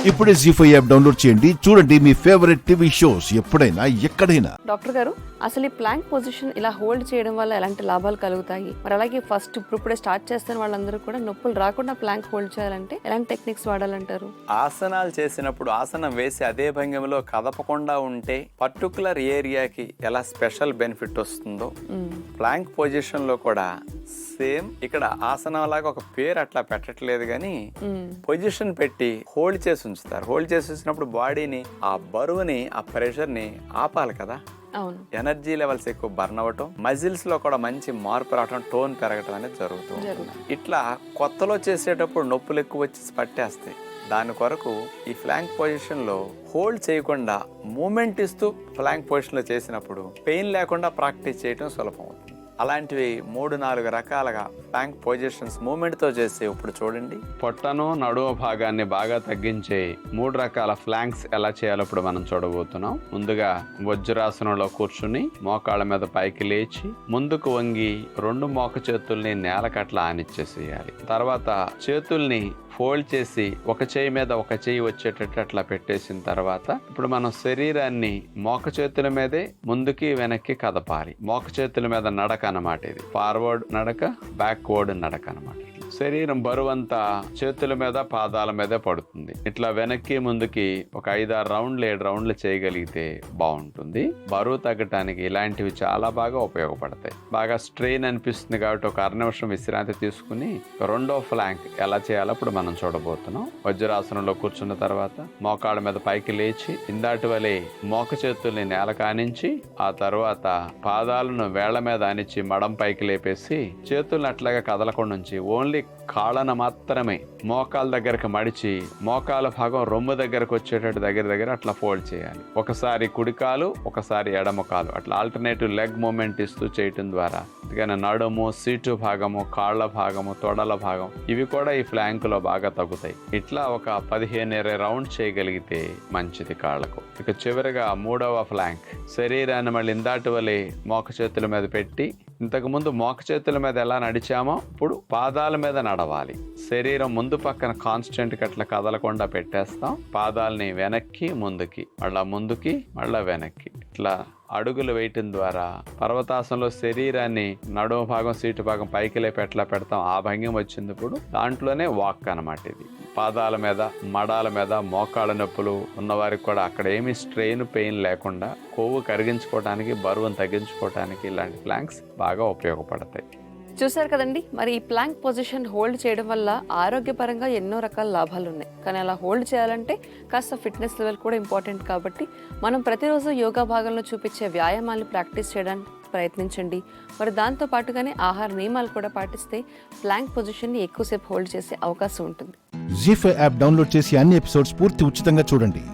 ఇప్పుడే జీ5 app download చేయండి. చూడండి మీ ఫేవరెట్ టీవీ షోస్ ఎప్పుడైనా ఎక్కడైనా. డాక్టర్ గారు, అసలు ఈ ప్లాంక్ పొజిషన్ ఇలా హోల్డ్ చేయడం వల్ల ఎలాంటి లాభాలు కలుగుతాయి? మరి అలాగే ఫస్ట్ ఇప్పుడే స్టార్ట్ చేస్తున్న వాళ్ళందరూ కూడా నొప్పులు రాకుండా ప్లాంక్ హోల్డ్ చేయాలంటే ఎలాంటి టెక్నిక్స్ వాడాలంటారు? ఆసనాలు చేసినప్పుడు ఆసనం వేసి అదే భంగిమలో కదపకుండా ఉంటే పర్టికులర్ ఏరియాకి ఎలా స్పెషల్ బెనిఫిట్ వస్తుందో ప్లాంక్ పొజిషన్ లో కూడా సేమ్ ఇక్కడ ఆసనం లాగా ఒక పేరు అట్లా పెట్టట్లేదు కానీ పొజిషన్ పెట్టి హోల్డ్ చేసి ఉంచుతారు. హోల్డ్ చేసి ఉంచినప్పుడు బాడీని ఆ బరువుని ఆ ప్రెషర్ ని ఆపాలి కదా. అవును, ఎనర్జీ లెవెల్స్ ఎక్కువ బర్న్ అవ్వటం, మజిల్స్ లో కూడా మంచి మార్పు రావటం, టోన్ పెరగటం అనేది జరుగుతుంది. ఇట్లా కొత్తలో చేసేటప్పుడు నొప్పులు ఎక్కువ వచ్చి పట్టేస్తాయి. దాని కొరకు ఈ ఫ్లాంక్ పొజిషన్ లో హోల్డ్ చేయకుండా మూమెంట్ ఇస్తూ ఫ్లాంక్ పొజిషన్ లో చేసినప్పుడు పెయిన్ లేకుండా ప్రాక్టీస్ చేయటం సులభం అవుతుంది. అలాంటివి 3-4 రకాలుగా ఫ్లాంక్ పొజిషన్స్ మూమెంట్ తో చేస్తే ఇప్పుడు చూడండి. పొట్టను నడుమ భాగాన్ని బాగా తగ్గించే 3 రకాల ఫ్లాంక్స్ ఎలా చేయాలో ఇప్పుడు మనం చూడబోతున్నాం. ముందుగా వజ్రాసనంలో కూర్చుని మోకాళ్ళ మీద పైకి లేచి ముందుకు వంగి 2 మోక చేతుల్ని నేలకట్లా ఆనిచ్చేసేయాలి. తర్వాత చేతుల్ని ఫోల్డ్ చేసి ఒక చేయి మీద ఒక చేయి వచ్చేటట్టు అట్లా పెట్టేసిన తర్వాత ఇప్పుడు మనం శరీరాన్ని మోక చేతుల మీదే ముందుకి వెనక్కి కదపాలి. మోక చేతుల మీద నడక అన్నమాట. ఇది ఫార్వర్డ్ నడక, బ్యాక్వర్డ్ నడక అన్నమాట. శరీరం బరువంతా చేతుల మీద పాదాల మీద పడుతుంది. ఇట్లా వెనక్కి ముందుకి ఒక 5-6 రౌండ్లు 7 రౌండ్లు చేయగలిగితే బాగుంటుంది. బరువు తగ్గటానికి ఇలాంటివి చాలా బాగా ఉపయోగపడతాయి. బాగా స్ట్రెయిన్ అనిపిస్తుంది కాబట్టి ఒక 1/2 నిమిషం విశ్రాంతి తీసుకుని రెండో ఫ్లాంక్ ఎలా చేయాలో ఇప్పుడు మనం చూడబోతున్నాం. వజ్రాసనంలో కూర్చున్న తర్వాత మోకాళ్ళ మీద పైకి లేచి ఇందాటి వలె మోక చేతుల్ని నేల కానించి ఆ తర్వాత పాదాలను వేళ్ల మీద ఆనించి మడం పైకి లేపేసి చేతుల్ని అట్లాగా కదలకుండా ఉంచి ఓన్లీ కాళ్ళను మాత్రమే మోకాల దగ్గరకు మడిచి మోకాల భాగం రొమ్ము దగ్గరకు వచ్చేటట్టు దగ్గర అట్లా ఫోల్డ్ చేయాలి. ఒకసారి కుడికాలు, ఒకసారి ఎడమకాలు అట్లా ఆల్టర్నేటివ్ లెగ్ మూమెంట్ ఇస్తూ చేయటం ద్వారా నడుము, సీటు భాగము, కాళ్ళ భాగము, తొడల భాగం ఇవి కూడా ఈ ఫ్లాంక్ లో బాగా తగ్గుతాయి. ఇట్లా ఒక 15-20 రౌండ్ చేయగలిగితే మంచిది కాళ్ళకు. ఇక చివరిగా 3వ ఫ్లాంక్ శరీరాన్ని మళ్ళీ ఇందాటి వలె మోక చేతుల మీద పెట్టి ఇంతకు ముందు మోక చేతుల మీద ఎలా నడిచామో ఇప్పుడు పాదాల మీద నడవాలి. శరీరం ముందు పక్కన కాన్స్టెంట్ అట్లా కదలకుండా పెట్టేస్తాం. పాదాలని వెనక్కి ముందుకి, మళ్ళా ముందుకి, మళ్ళా వెనక్కి ఇట్లా అడుగులు వేయటం ద్వారా పర్వతాసనంలో శరీరాన్ని నడుము భాగం, సీటు భాగం పైకి లేపి ఎట్లా పెడతాం ఆ భంగిమ వచ్చినప్పుడు దాంట్లోనే వాక్ అన్నమాట. ఇది పాదాల మీద, మడాల మీద మోకాళ్ళ నొప్పులు ఉన్నవారికి కూడా అక్కడ ఏమి స్ట్రెయిన్, పెయిన్ లేకుండా కొవ్వు కరిగించుకోవడానికి, బరువును తగ్గించుకోవడానికి ఇలాంటి ప్లాంక్స్ బాగా ఉపయోగపడతాయి. చూసారు కదండి. మరి ఈ ప్లాంక్ పొజిషన్ హోల్డ్ చేయడం వల్ల ఆరోగ్యపరంగా ఎన్నో రకాల లాభాలు ఉన్నాయి. కానీ అలా హోల్డ్ చేయాలంటే కాస్త ఫిట్నెస్ లెవెల్ కూడా ఇంపార్టెంట్ కాబట్టి మనం ప్రతిరోజు యోగా భాగంలో చూపించే వ్యాయామాలను ప్రాక్టీస్ చేయడానికి ప్రయత్నించండి. మరి దాంతో పాటుగానే ఆహార నియమాలు కూడా పాటిస్తే ప్లాంక్ పొజిషన్ని ఎక్కువసేపు హోల్డ్ చేసే అవకాశం ఉంటుంది. జీ5 యాప్ డౌన్లోడ్ చేసి అన్ని ఎపిసోడ్స్ పూర్తి ఉచితంగా చూడండి.